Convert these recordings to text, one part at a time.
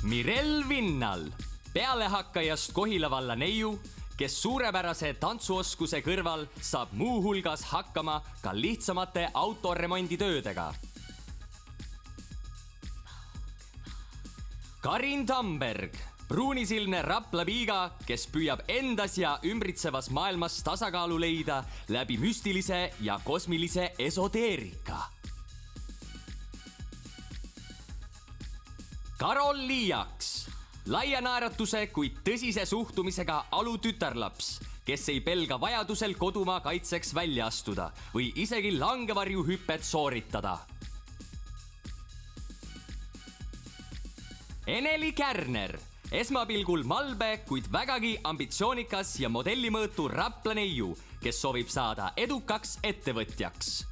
Mirel Vinnal, pealehakkajast Kohila valla neiu, kes suurepärase tantsuoskuse kõrval saab muuhulgas hakkama ka lihtsamate autoremonditöödega. Karin Tamberg, pruunisilmne Rapla piiga, kes püüab endas ja ümbritsevas maailmas tasakaalu leida läbi müstilise ja kosmilise esoteerika. Karol Liiaks, laia naeratuse, kuid tõsise suhtumisega alutütarlaps, kes ei pelga vajadusel kodumaa kaitseks välja astuda või isegi langevarjuhüppet sooritada. Eneli Kärner, esmapilgul malbe, kuid vägagi ambitsioonikas ja modellimõõtu Rapla neiu, kes soovib saada edukaks ettevõtjaks.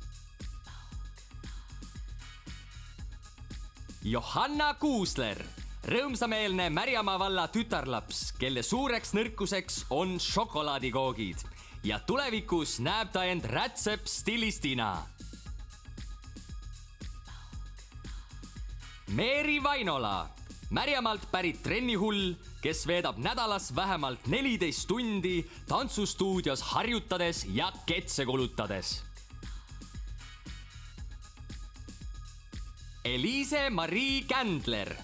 Johanna Kuusler, rõõmsameelne Märjamaa valla tütarlaps, kelle suureks nõrkuseks on šokolaadikoogid ja tulevikus näeb ta end rätsep-stilistina. Meeri Vainola, Märjamaalt pärit trennihull, kes veedab nädalas vähemalt 14 tundi tantsustuudios harjutades ja ketse kulutades. Eliise-Marii Kändler,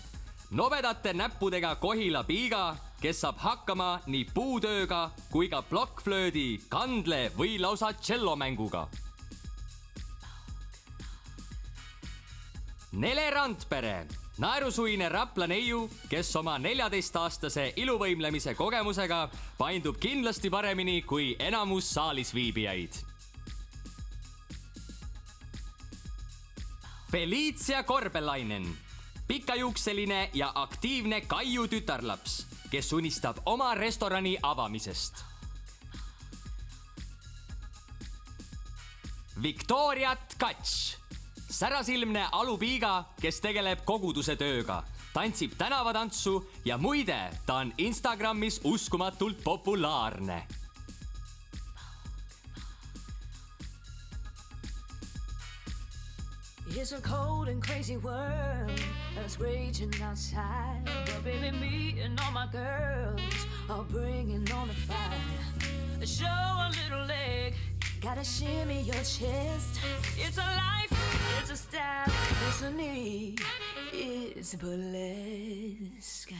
nobedate näppudega Kohila piiga, kes saab hakkama nii puutööga kui ka plokkflöödi, kandle või lausa tšellomänguga. Nele Randpere, naerusuine Rapla neiu, kes oma 14-aastase iluvõimlemise kogemusega paindub kindlasti paremini kui enamus saalis viibijaid. Felicia Korbelainen, pikajuukseline ja aktiivne Kaiu tütarlaps, kes unistab oma restorani avamisest. Victoria Tkatš, särasilmne alupiiga, kes tegeleb koguduse tööga, tantsib tänavatantsu ja muide, ta on Instagramis uskumatult populaarne. It's a cold and crazy world that's raging outside. But baby, me and all my girls are bringing on the fire. Show a little leg, gotta shimmy your chest. It's a life, it's a style, it's a need, it's burlesque.